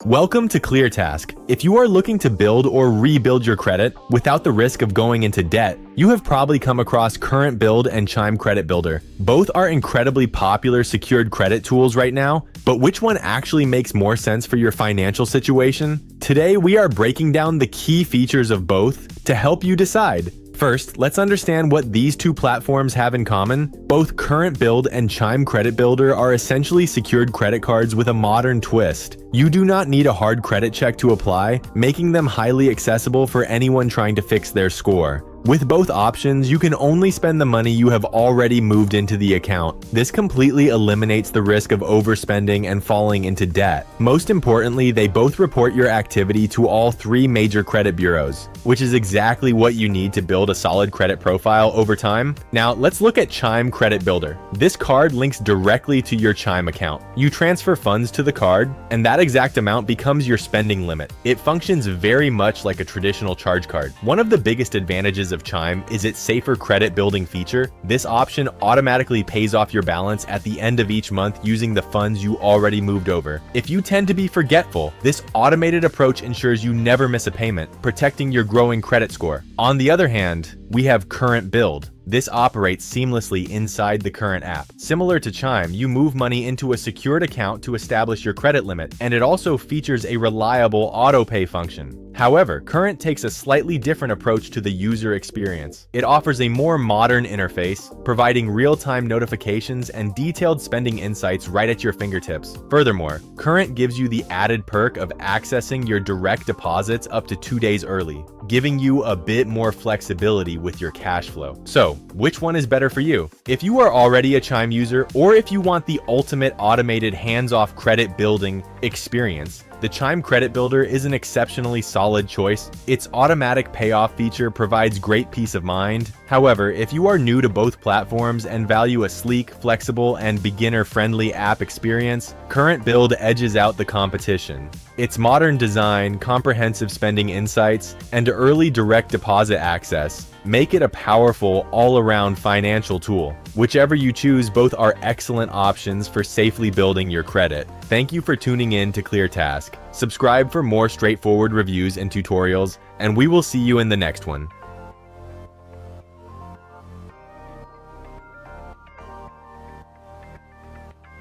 Welcome to ClearTask. If you are looking to build or rebuild your credit without the risk of going into debt, you have probably come across Current Build and Chime Credit Builder. Both are incredibly popular secured credit tools right now, but which one actually makes more sense for your financial situation? Today, we are breaking down the key features of both to help you decide. First, let's understand what these two platforms have in common. Both Current Build and Chime Credit Builder are essentially secured credit cards with a modern twist. You do not need a hard credit check to apply, making them highly accessible for anyone trying to fix their score. With both options, you can only spend the money you have already moved into the account. This completely eliminates the risk of overspending and falling into debt. Most importantly, they both report your activity to all three major credit bureaus, which is exactly what you need to build a solid credit profile over time. Now, let's look at Chime Credit Builder. This card links directly to your Chime account. You transfer funds to the card, and that exact amount becomes your spending limit. It functions very much like a traditional charge card. One of the biggest advantages of Chime is its safer credit building feature. This option automatically pays off your balance at the end of each month using the funds you already moved over. If you tend to be forgetful, this automated approach ensures you never miss a payment, protecting your growing credit score. On the other hand, we have Current Build. This operates seamlessly inside the Current app. Similar to Chime, you move money into a secured account to establish your credit limit, and it also features a reliable auto-pay function. However, Current takes a slightly different approach to the user experience. It offers a more modern interface, providing real-time notifications and detailed spending insights right at your fingertips. Furthermore, Current gives you the added perk of accessing your direct deposits up to 2 days early, giving you a bit more flexibility with your cash flow. So, which one is better for you? If you are already a Chime user, or if you want the ultimate automated hands-off credit building experience, the Chime Credit Builder is an exceptionally solid choice. Its automatic payoff feature provides great peace of mind. However, if you are new to both platforms and value a sleek, flexible, and beginner-friendly app experience, Current Build edges out the competition. Its modern design, comprehensive spending insights, and early direct deposit access make it a powerful, all-around financial tool. Whichever you choose, both are excellent options for safely building your credit. Thank you for tuning in to ClearTask. Subscribe for more straightforward reviews and tutorials, and we will see you in the next one.